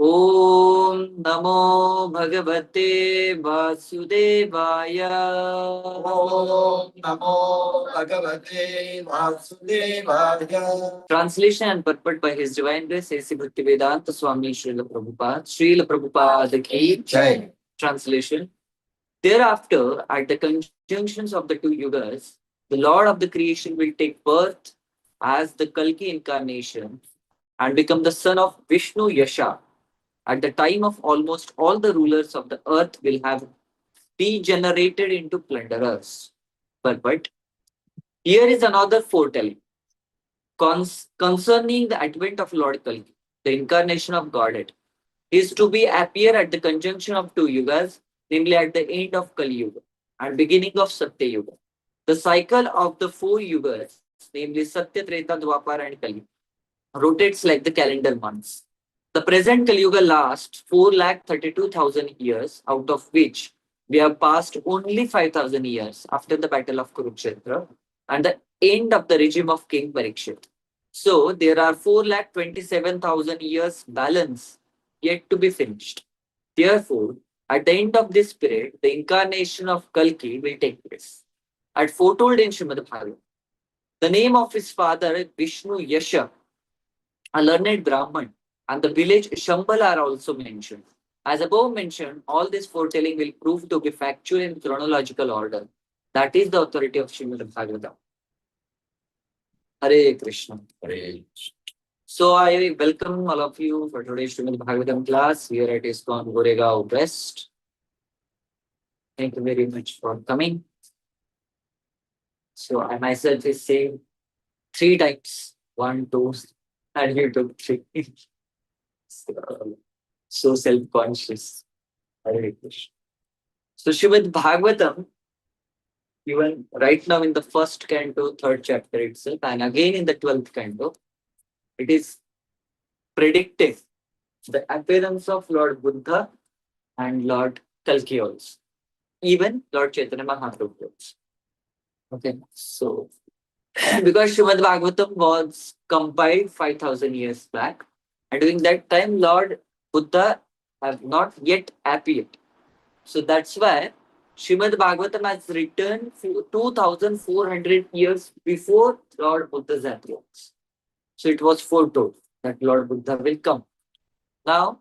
Om Namo Bhagavate Vasudevaya. Om Namo Bhagavate Vasudevaya. Translation and purport by His Divine Grace A.C. Bhaktivedanta Swami Srila Prabhupada. Srila Prabhupada ki Jai. Translation. Thereafter, at the conjunctions of the two yugas, the Lord of the creation will take birth as the Kalki incarnation and become the son of Vishnu Yasha. At the time of almost all the rulers of the earth will have degenerated into plunderers. But here is another foretelling concerning the advent of Lord Kalki, the incarnation of Godhead. He is to be appear at the conjunction of two yugas, namely at the end of Kaliyuga and beginning of Satya Yuga. The cycle of the four yugas, namely Satya, Treta, Dwapara, and Kali, rotates like the calendar months. The present Kaliyuga lasts 4,32,000 years, out of which we have passed only 5,000 years after the battle of Kurukshetra and the end of the regime of King Parikshit. So there are 4,27,000 years balance yet to be finished. Therefore, at the end of this period, the incarnation of Kalki will take place. As foretold in Srimad Bhagavatam, the name of his father Vishnu Yasha, a learned Brahman, and the village Shambhala are also mentioned. As above mentioned, all this foretelling will prove to be factual in chronological order. That is the authority of Srimad Bhagavatam. Hare Krishna. Hare. So I welcome all of you for today's Srimad Bhagavatam class here at ISKCON Goregaon West. Thank you very much for coming. So I myself is saying 3 times, 1, 2, and you took 3. So self-conscious. Hare Krishna. So Srimad Bhagavatam, even right now in the first canto, 3rd chapter itself, and again in the 12th canto, it is predicting the appearance of Lord Buddha and Lord Kalki also. Even Lord Chaitanya Mahaprabhu also. Okay, so because Srimad Bhagavatam was compiled 5,000 years back, and during that time, Lord Buddha have not yet appeared. So that's why Srimad Bhagavatam has written 2,400 years before Lord Buddha's appearance. So it was foretold that Lord Buddha will come. Now,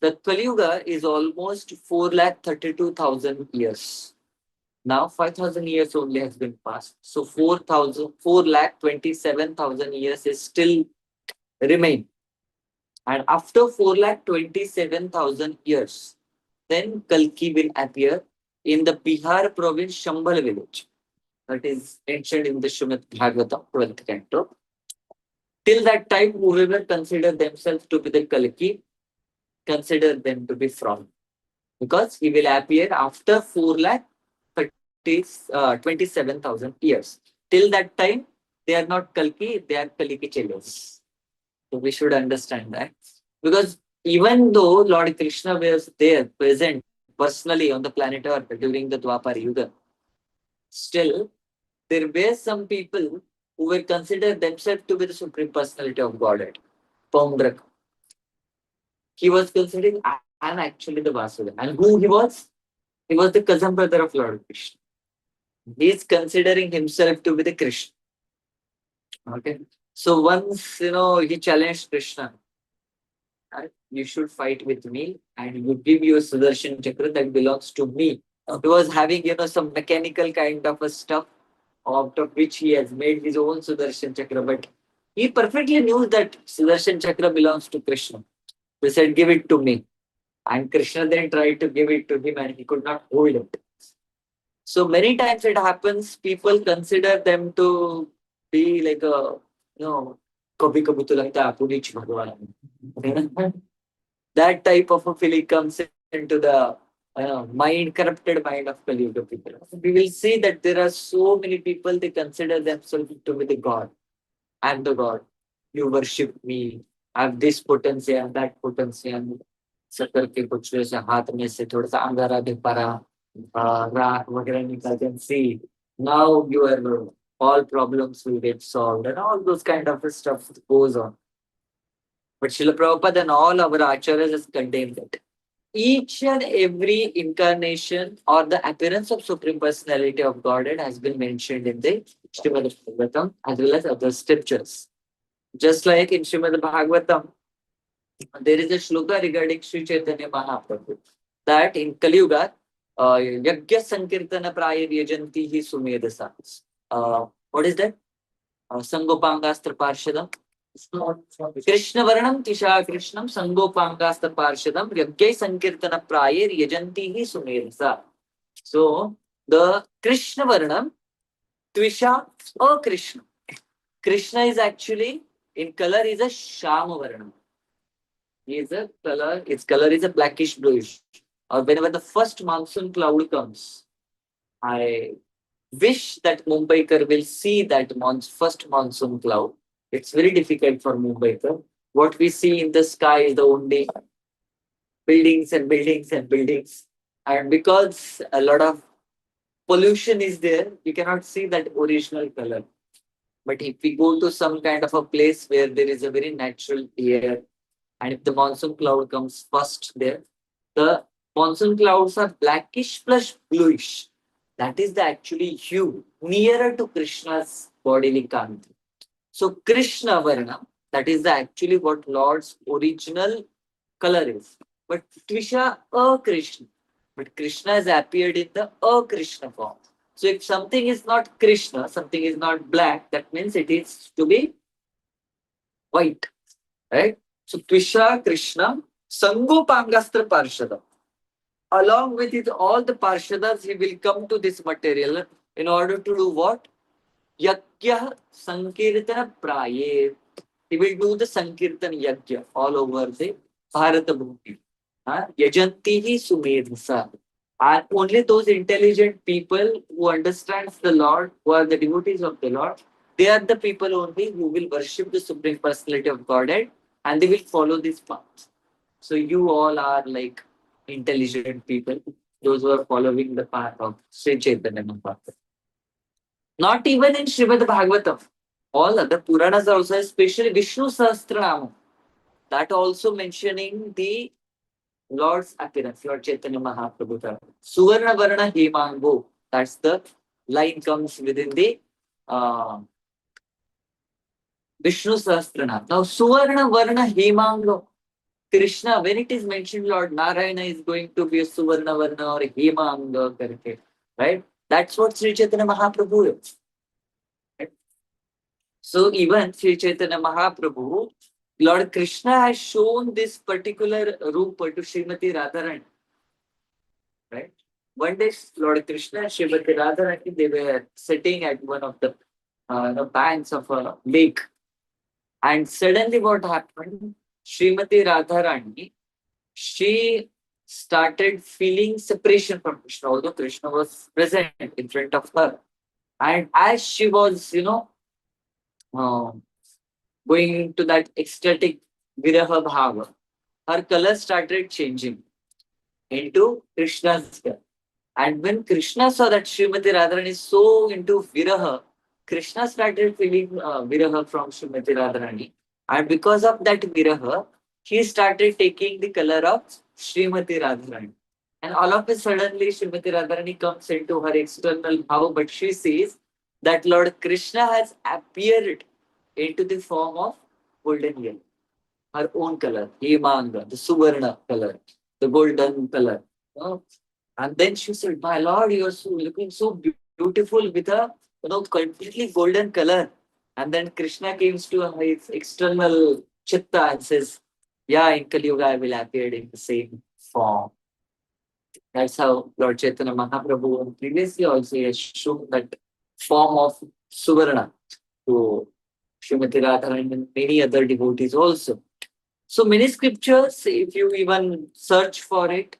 the Kaliyuga is almost 4,32,000 years. Now 5,000 years only has been passed. So 4,27,000 years is still remain. And after 4,27,000 years, then Kalki will appear in the Bihar province Shambhala village. That is mentioned in the Srimad Bhagavatam 12th canto. Till that time, whoever consider themselves to be the Kalki, consider them to be fraud. Because he will appear after 4,27,000 years. Till that time, they are not Kalki, they are Kaliki Chelos. So we should understand that. Because even though Lord Krishna was there, present personally on the planet Earth during the Dwapara Yuga, still there were some people who were considered themselves to be the Supreme Personality of Godhead. Paumdrak. He was considered, I am actually the Vasudha. And who he was? He was the cousin brother of Lord Krishna. He is considering himself to be the Krishna. Okay. So once, he challenged Krishna. You should fight with me and you give you a Sudarshan Chakra that belongs to me. He was having, some mechanical kind of a stuff out of which he has made his own Sudarshan Chakra. But he perfectly knew that Sudarshan Chakra belongs to Krishna. He said, give it to me. And Krishna then tried to give it to him and he could not hold it. So many times it happens, people consider them to be like a, Kabhi kabhi to lagta hai apni hi Bhagwan. That type of a feeling comes into the corrupted mind of Kaliyuga people. We will see that there are so many people, they consider themselves to be the God. I am the God. You worship me. I have this potency, I have that potency. सब करके कुछ वैसे हाथ में से थोड़ा सा अंगारा दिख पा रहा राख वगैरह निकालते हैं see now your all problems will get solved and all those kind of stuff goes on. But Srila Prabhupada and all our acharyas has condemned it. Each and every incarnation or the appearance of Supreme Personality of Godhead has been mentioned in the Srimad Bhagavatam as well as other scriptures. Just like in Srimad Bhagavatam, there is a shloka regarding Sri Chaitanya Mahaprabhu that in Kaliyuga, Yagya Sankirtana Praya Yajanti Hi Sumedasa. What is that? Sangopangastra Parshadam. Krishna Varnam Tisha Krishnam Sangopangastra Parshadam Yagya Sankirtana Praya Yajanti Hi Sumedasa. So, the Krishna Varnam, Tvisha, Krishna. Krishna is actually, in color, is a Shama Varnam. Its color is a blackish bluish. Or whenever the first monsoon cloud comes, I wish that Mumbaikar will see that first monsoon cloud. It's very difficult for Mumbaikar. What we see in the sky is the only buildings and buildings and buildings. And because a lot of pollution is there, you cannot see that original color. But if we go to some kind of a place where there is a very natural air, and if the monsoon cloud comes first there, the monsoon clouds are blackish plus bluish. That is the actually hue nearer to Krishna's bodily kanti. So Krishna Varna, that is the actually what Lord's original color is. But Tvisha Krishna. But Krishna has appeared in the Krishna form. So if something is not Krishna, something is not black, that means it is to be white. Right? So Tvisha Krishna Sangopangastra Parshada. Along with it, all the Parshadas, he will come to this material in order to do what? Yagya Sankirtana Praye. He will do the Sankirtan Yagya all over the Bharata Bhumi. Yajantihi Sumedhasa. And only those intelligent people who understands the Lord, who are the devotees of the Lord, they are the people only who will worship the Supreme Personality of Godhead and they will follow this path. So you all are like intelligent people, those who are following the path of Sri Chaitanya Mahaprabhu. Not even in Srimad Bhagavatam. All other Puranas also, especially Vishnu Sahasranama, that also mentioning the Lord's appearance, Lord Chaitanya Mahaprabhu. Suvarna Varna Hemango, that's the line comes within the Vishnu Sahasranama. Now, Suvarna Varna Hemango, Krishna, when it is mentioned, Lord Narayana is going to be a Suvarna Varna or Hemanga, right? That's what Sri Chaitanya Mahaprabhu is. Right? So even Sri Chaitanya Mahaprabhu, Lord Krishna has shown this particular Rupa to Srimati Radharani. Right? One day, Lord Krishna and Srimati Radharani, they were sitting at one of the banks of a lake. And suddenly what happened? Srimati Radharani, she started feeling separation from Krishna, although Krishna was present in front of her. And as she was, uh, going into that ecstatic viraha bhava, her color started changing into Krishna's color. And when Krishna saw that Srimati Radharani is so into viraha, Krishna started feeling viraha from Srimati Radharani. And because of that viraha, he started taking the color of Srimati Radharani. And all of a suddenly, Srimati Radharani comes into her external bhava, but she says that Lord Krishna has appeared into the form of golden yellow, her own color, Hemanga, the Suvarna color, the golden color. And then she said, "My Lord, you are looking so beautiful with a completely golden color." And then Krishna comes to his external chitta and says, "Yeah, in Kaliyuga I will appear in the same form." That's how Lord Chaitanya Mahaprabhu previously also has shown that form of Suvarna to Srimati Radharani and many other devotees also. So many scriptures, if you even search for it,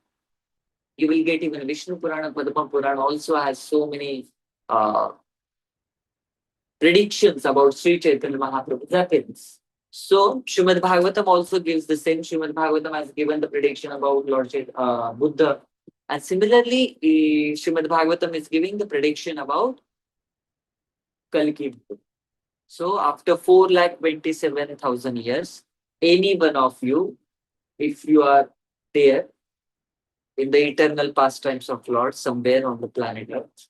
you will get even Vishnu Purana, Padma Purana also has so many uh, predictions about Sri Chaitanya Mahaprabhu's appearance. So Srimad Bhagavatam also gives the same. Srimad Bhagavatam has given the prediction about Lord Buddha. And similarly, Srimad Bhagavatam is giving the prediction about Kalki. So after 4,27,000 years, any one of you, if you are there in the eternal pastimes of Lord somewhere on the planet Earth,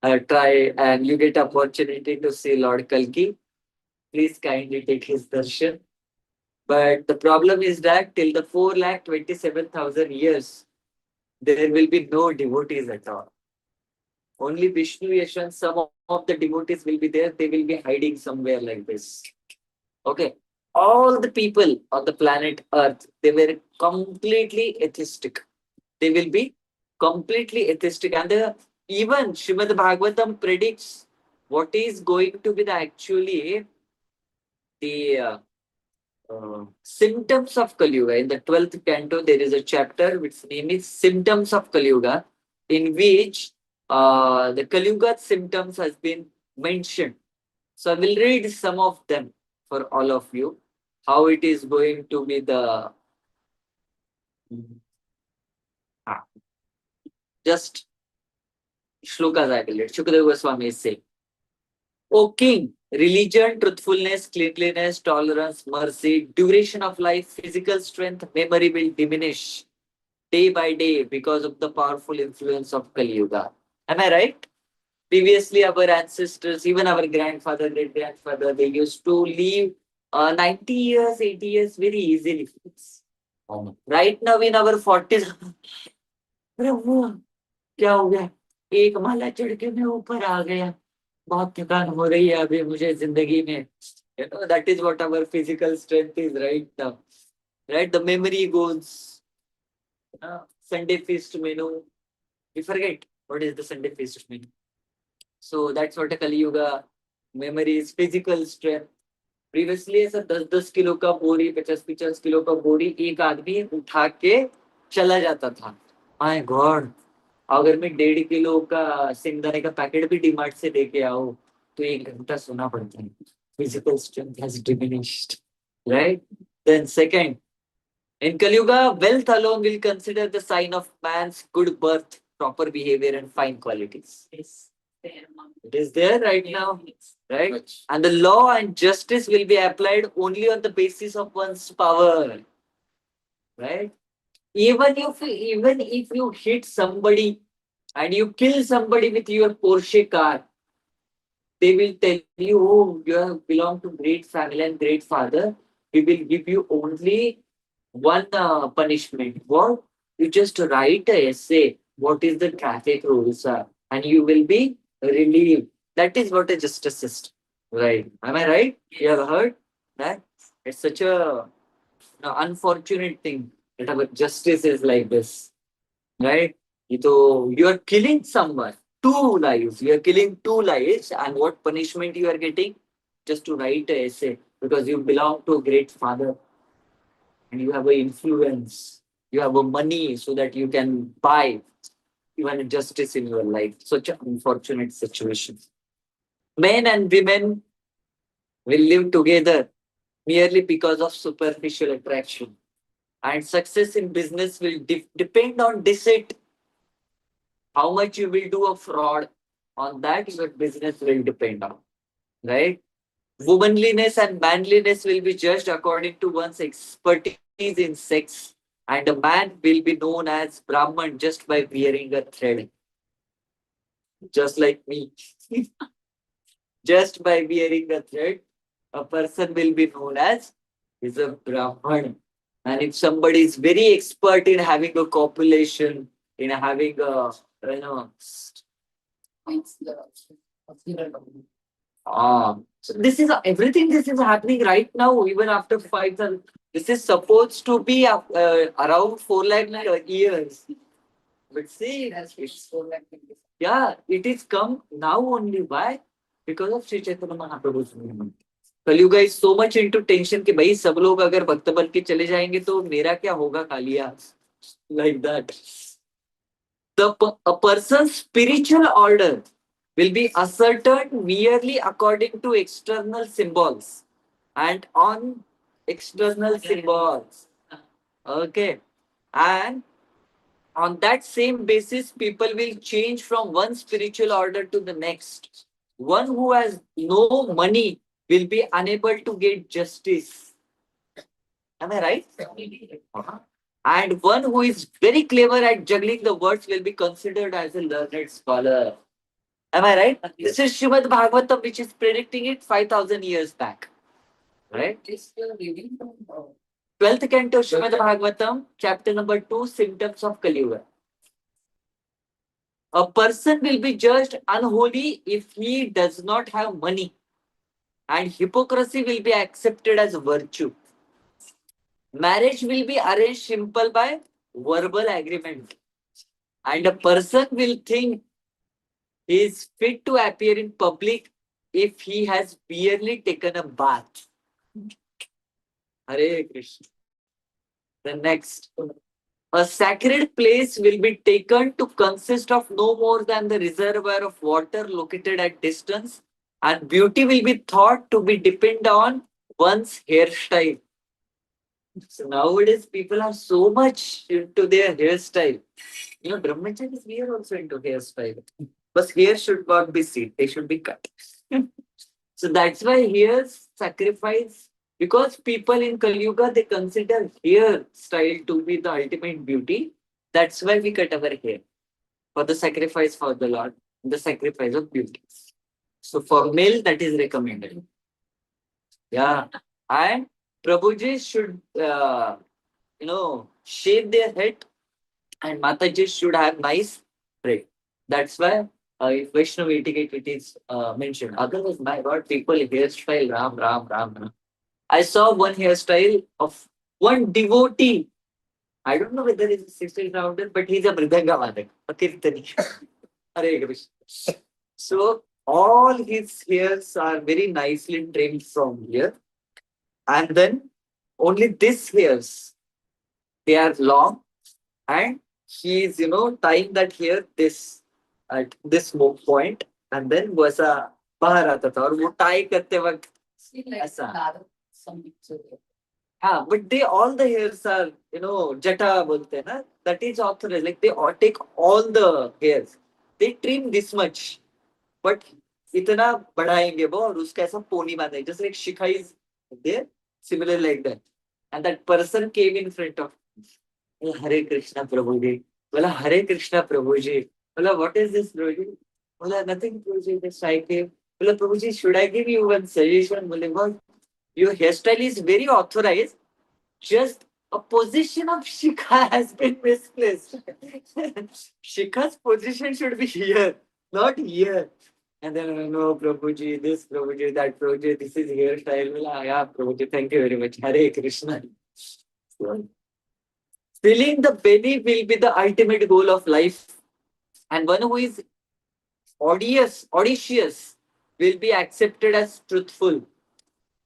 and try and you get opportunity to see Lord Kalki, please kindly take his darshan. But the problem is that till the 4,27,000 years, there will be no devotees at all. Only Vishnu Yashan, some of the devotees will be there. They will be hiding somewhere like this. Okay. All the people on the planet Earth, they were completely atheistic. They will be completely atheistic. And even Srimad Bhagavatam predicts what is going to be the actually the symptoms of Kaliyuga. In the 12th canto, there is a chapter which name is Symptoms of Kaliyuga, in which the Kaliyuga symptoms has been mentioned. So I will read some of them for all of you, how it is going to be the ah, just shlokas I will read. Shukadeva Goswami is saying, O king, religion, truthfulness, cleanliness, tolerance, mercy, duration of life, physical strength, memory will diminish day by day because of the powerful influence of Kali Yuga. Am I right? Previously, our ancestors, even our grandfather, great grandfather, they used to live 90 years, 80 years very easily. Right now, in our 40s, प्रभु क्या हो गया एक माला चढ़ के मैं ऊपर आ गया बहुत थकान हो रही है अभी मुझे जिंदगी में that is what our physical strength is right now, right? The memory goes, Sunday feast menu, we forget what is the Sunday feast menu. So that's what a Kali Yuga memory is, physical strength. Previously ऐसा 10-10 kilo का बोरी 50-50 kilo का बोरी एक आदमी उठा के चला जाता था. माय गॉड, अगर मैं 1.5 किलो का सिंगदाने का पैकेट भी डीमार्ट से लेके आओ तो 1 घंटा सोना पड़ता है. Physical strength has diminished, right? Then second, in Kaliyuga, wealth alone will consider the sign of man's good birth, proper behavior, and fine qualities. Yes. It is there right now, right? And the law and justice will be applied only on the basis of one's power, right? Even if you hit somebody and you kill somebody with your Porsche car, they will tell you, oh, you have belong to great family and great father. We will give you only one punishment. What? You just write a essay. What is the traffic rules are, and you will be relieved. That is what a justice system, right? Am I right? You have heard that? It's such a unfortunate thing that our justice is like this, right? So you are killing someone, two lives. You are killing two lives, and what punishment you are getting? Just to write a essay because you belong to a great father and you have a influence, you have a money so that you can buy even justice in your life. Such an unfortunate situation. Men and women will live together merely because of superficial attraction. And success in business will depend on deceit. How much you will do a fraud, on that your business will depend on, right? Womanliness and manliness will be judged according to one's expertise in sex, and a man will be known as Brahman just by wearing a thread. Just like me. Just by wearing a thread, a person will be known as is a Brahman. And if somebody is very expert in having a copulation, in having a, you know, so this is everything. This is happening right now, even after 5,000. This is supposed to be around 4 lakh years. But see, yeah, it is come now only. Why? Because of Sri Chaitanya Mahaprabhu's movement. Kaliyuga is so much into tension कि भाई सब लोग अगर भक्त बन के चले जाएंगे तो मेरा क्या होगा Kaliya, like that. A person's spiritual order will be ascertained merely according to external symbols and on external symbols. Okay. And on that same basis, people will change from one spiritual order to the next. One who has no money will be unable to get justice. Am I right? Uh-huh. And one who is very clever at juggling the words will be considered as a learned scholar. Am I right? This is Srimad Bhagavatam, which is predicting it 5,000 years back. Right? 12th canto Srimad Bhagavatam, chapter number 2, symptoms of Kaliyuga. A person will be judged unholy if he does not have money, and hypocrisy will be accepted as virtue. Marriage will be arranged simple by verbal agreement, and a person will think he is fit to appear in public if he has barely taken a bath. Hare Krishna. The next. A sacred place will be taken to consist of no more than the reservoir of water located at distance, and beauty will be thought to be depend on one's hairstyle. So nowadays people are so much into their hairstyle. You know, brahmacharis, we are also into hairstyle. But hair should not be seen, they should be cut. So that's why hair sacrifice, because people in Kaliyuga, they consider hair style to be the ultimate beauty. That's why we cut our hair for the sacrifice for the Lord, the sacrifice of beauty. So for male, that is recommended. Yeah. And Prabhuji should, shave their head, and Mataji should have nice hair. That's why if Vaishnav etiquette it is mentioned. Otherwise, my God, people hairstyle Ram, Ram, Ram, Ram. I saw one hairstyle of one devotee. I don't know whether he's a 60 rounder, but he's a Mridanga Vadak, a Kirtani. Hare Krishna. So all his hairs are very nicely trimmed from here. And then only these hairs, they are long, and he is, tying that hair this at this point, and then वैसा बाहर आता था और वो tie करते वक्त ऐसा. हाँ, but they all the hairs are, jata बोलते हैं ना, that is authorized. Like they all take all the hairs, they trim this much, but इतना बढ़ाएंगे वो और उसका ऐसा pony बांधेंगे, just like Shikha is there, similar like that. And that person came in front of me. Hare Krishna Prabhuji. Bola Hare Krishna Prabhuji. Bola, what is this Prabhuji? Bola, nothing Prabhuji, just I came. Bola, Prabhuji, should I give you one suggestion? Bola, what? Your hairstyle is very authorized. Just a position of Shikha has been misplaced. Shikha's position should be here, not here. And then, no, Prabhuji, this Prabhuji, that Prabhuji, this is hairstyle. Bola, yeah, Prabhuji, thank you very much. Hare Krishna. Filling the belly will be the ultimate goal of life. And one who is audacious will be accepted as truthful.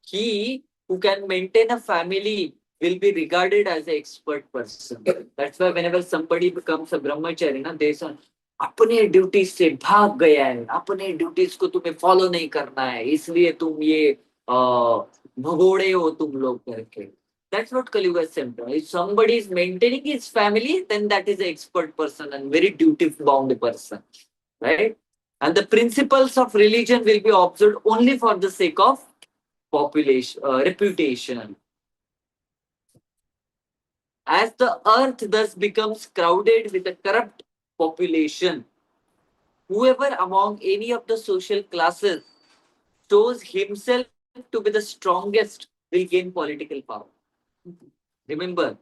He who can maintain a family will be regarded as an expert person. That's why whenever somebody becomes a brahmachari, they say, अपने duty से भाग गया है, अपने duties को तुम्हें follow नहीं करना है, इसलिए तुम ये भगोड़े हो तुम लोग करके. That's what Kaliyuga is symptom. If somebody is maintaining his family, then that is an expert person and very duty-bound person, right? And the principles of religion will be observed only for the sake of reputation. As the earth thus becomes crowded with a corrupt population, whoever among any of the social classes shows himself to be the strongest will gain political power. Remember,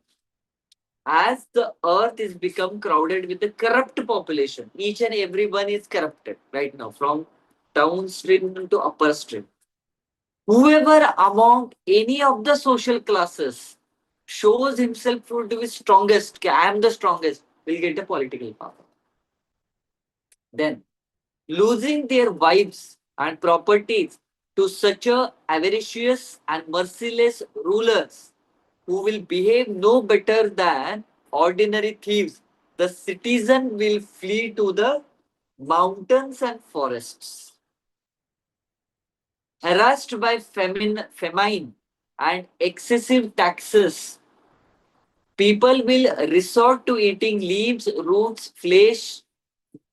as the earth is become crowded with a corrupt population, each and everyone is corrupted right now, from downstream to upper stream. Whoever among any of the social classes shows himself to be strongest, I am the strongest, will get a political power. Then, losing their wives and properties to such a avaricious and merciless rulers who will behave no better than ordinary thieves, the citizen will flee to the mountains and forests. Harassed by famine and excessive taxes, people will resort to eating leaves, roots, flesh,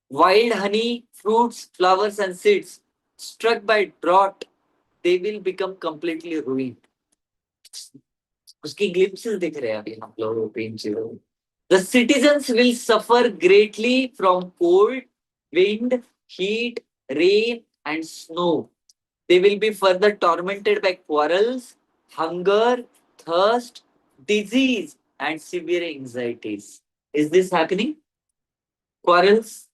wild honey, fruits, flowers, and seeds. Struck by drought, they will become completely ruined. उसकी glimpses दिख रहे हैं अभी हम लोगों को इन चीजों में. The citizens will suffer greatly from cold, wind, heat, rain, and snow. They will be further tormented by quarrels, hunger, thirst, disease, and severe anxieties. Is this happening? Quarrels.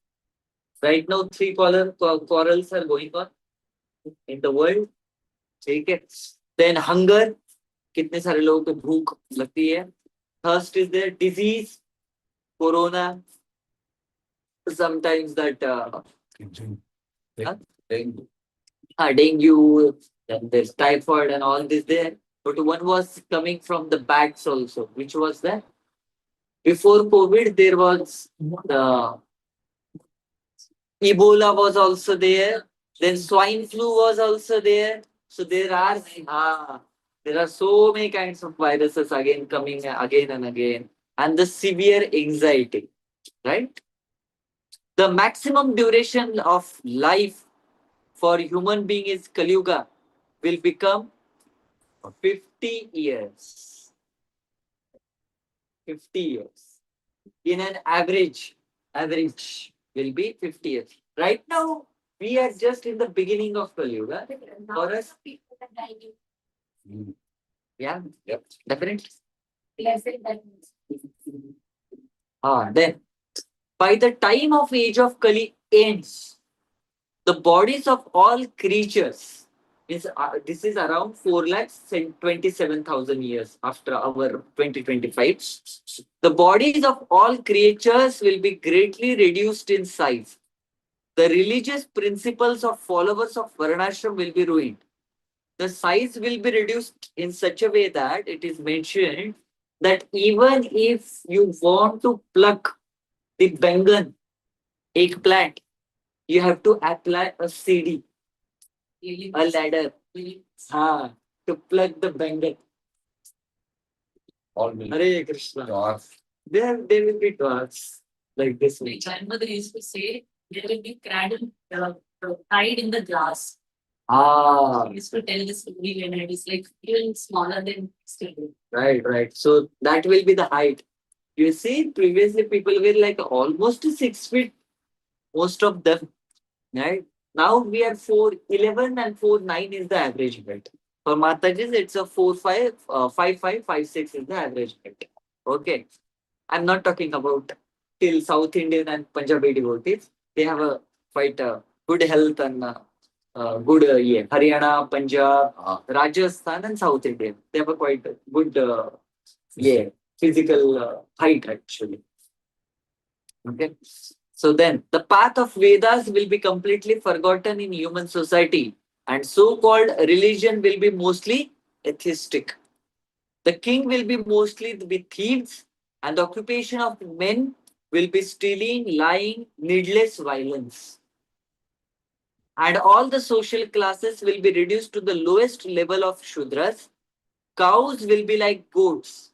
Right now, three quarrels are going on in the world. ठीक है. Then hunger. कितने सारे लोगों को भूख लगती है. Thirst is there. Disease. Corona. Sometimes that dengue, then there's typhoid and all this there. But one was coming from the bats also. Which was that? Before COVID, there was the Ebola was also there. Then swine flu was also there. So there are so many kinds of viruses again coming again and again. And the severe anxiety, right? The maximum duration of life for human being is Kaliyuga will become 50 years. 50 years. In an average will be 50 years. Right now, we are just in the beginning of Kaliyuga. For us, yeah, definitely. Then, by the time of age of Kali ends, the bodies of all creatures this is around 4,27,000 years after our 2025. The bodies of all creatures will be greatly reduced in size. The religious principles of followers of Varnashram will be ruined. The size will be reduced in such a way that it is mentioned that even if you want to pluck the Bengal eggplant, you have to apply a CD, a ladder, to plug the Bengal. All will Hare Krishna. dwarf. There will be dwarfs like this. My grandmother used to say there will be cradle tied in the glass. She used to tell the story when I was like even smaller than still. Right. So that will be the height. You see, previously people were like almost 6 feet, most of them. Right? Now we are 4'11" and 4'9" is the average height. For Matajis, it's a 4'5", 5'5", 5'6" is the average height. Okay. I'm not talking about till South Indian and Punjabi devotees. They have a quite good health and good Haryana, Punjab, Rajasthan and South Indian. They have a quite good physical height actually. Okay. So then the path of Vedas will be completely forgotten in human society and so-called religion will be mostly atheistic. The king will be mostly be thieves and the occupation of men will be stealing, lying, needless violence. And all the social classes will be reduced to the lowest level of Shudras. Cows will be like goats.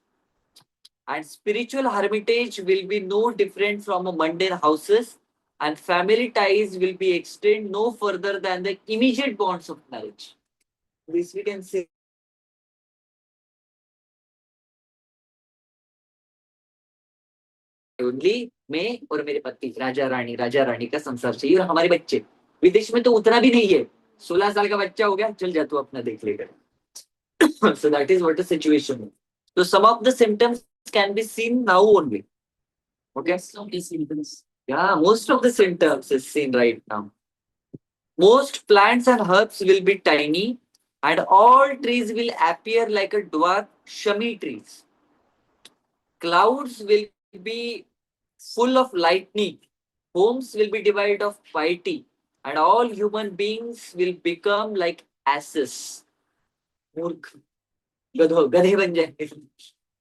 And spiritual hermitage will be no different from a mundane houses. And family ties will be extended no further than the immediate bonds of marriage. This we can say. Only मैं और मेरे पति राजा रानी का संसार चाहिए और हमारे बच्चे. विदेश में तो उतना भी नहीं है. 16 साल का बच्चा हो गया, चल जा तू अपना देख लेकर. So that is what the situation is. So some of the symptoms can be seen now only. Okay. Yeah, most of the symptoms is seen right now. Most plants and herbs will be tiny and all trees will appear like a dwarf shami trees. Clouds will be full of lightning. Homes will be divided of piety and all human beings will become like asses. मूर्ख, गधे बन जाएंगे.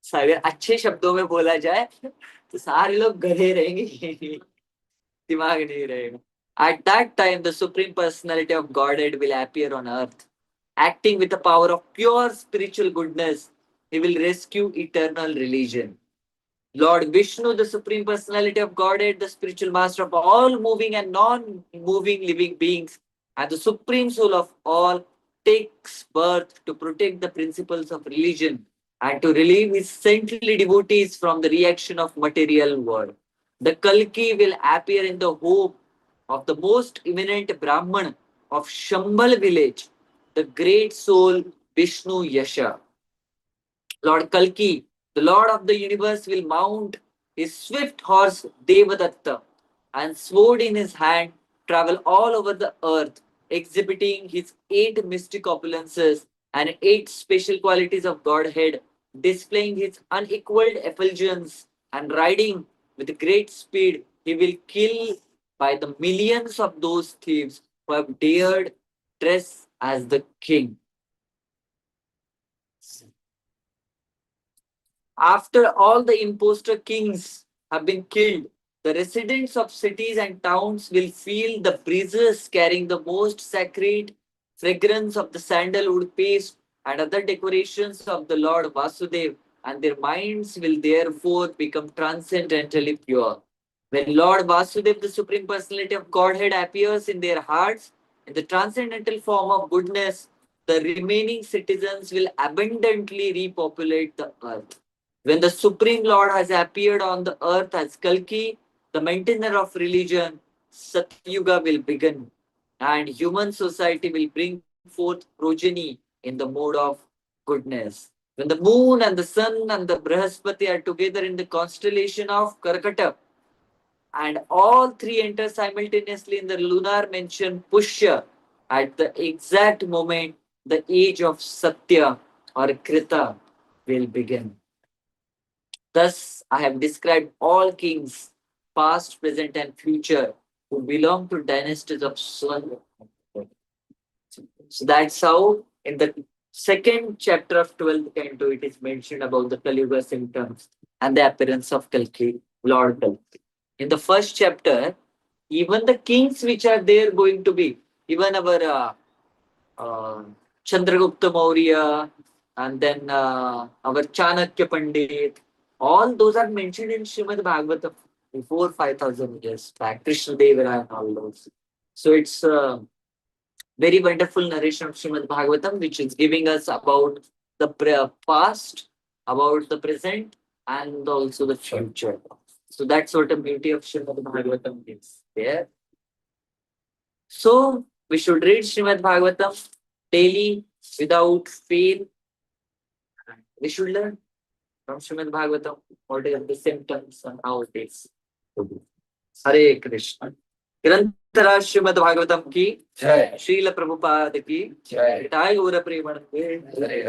सारे अच्छे शब्दों में बोला जाए तो सारे लोग गधे रहेंगे. दिमाग नहीं रहेगा. At that time, the Supreme Personality of Godhead will appear on earth. Acting with the power of pure spiritual goodness, he will rescue eternal religion. Lord Vishnu, the Supreme Personality of Godhead, the spiritual master of all moving and non-moving living beings, and the Supreme Soul of all, takes birth to protect the principles of religion and to relieve his saintly devotees from the reaction of material world. The Kalki will appear in the hope of the most eminent Brahman of Shambal village, the great soul Vishnu Yasha. Lord Kalki, the Lord of the universe, will mount his swift horse Devadatta and sword in his hand travel all over the earth, exhibiting his 8 mystic opulences and 8 special qualities of Godhead, displaying his unequaled effulgence and riding with great speed. He will kill by the millions of those thieves who have dared dress as the king. After all the impostor kings have been killed, the residents of cities and towns will feel the breezes carrying the most sacred fragrance of the sandalwood paste and other decorations of the Lord Vasudev, and their minds will therefore become transcendently pure. When Lord Vasudev, the Supreme Personality of Godhead, appears in their hearts in the transcendental form of goodness, the remaining citizens will abundantly repopulate the earth. When the Supreme Lord has appeared on the earth as Kalki, the maintainer of religion, Satyuga will begin, and human society will bring forth progeny in the mode of goodness. When the moon and the sun and the Brihaspati are together in the constellation of Karkata, and all three enter simultaneously in the lunar mention Pushya, at the exact moment the age of Satya or Krita will begin. Thus, I have described all kings, past, present, and future, who belong to dynasties of Sun. So that's how, in the second chapter of 12th canto, it is mentioned about the Kaliyuga symptoms and the appearance of Kalki, Lord Kalki. In the first chapter, even the kings which are there going to be, even our uh, Chandragupta Maurya, and then our Chanakya Pandit, all those are mentioned in Srimad Bhagavatam before 5,000 years back, Krishna Deva and all those. So it's a very wonderful narration of Srimad Bhagavatam, which is giving us about the past, about the present, and also the future. So that's what the beauty of Srimad Bhagavatam is there. So we should read Srimad Bhagavatam daily without fail. We should learn from Srimad Bhagavatam what are the symptoms and how it is. Hare Krishna. Grantara Srimad Bhagavatam ki Jai. Srila Prabhupada ki Jai. Jai Gora Premanande. Hare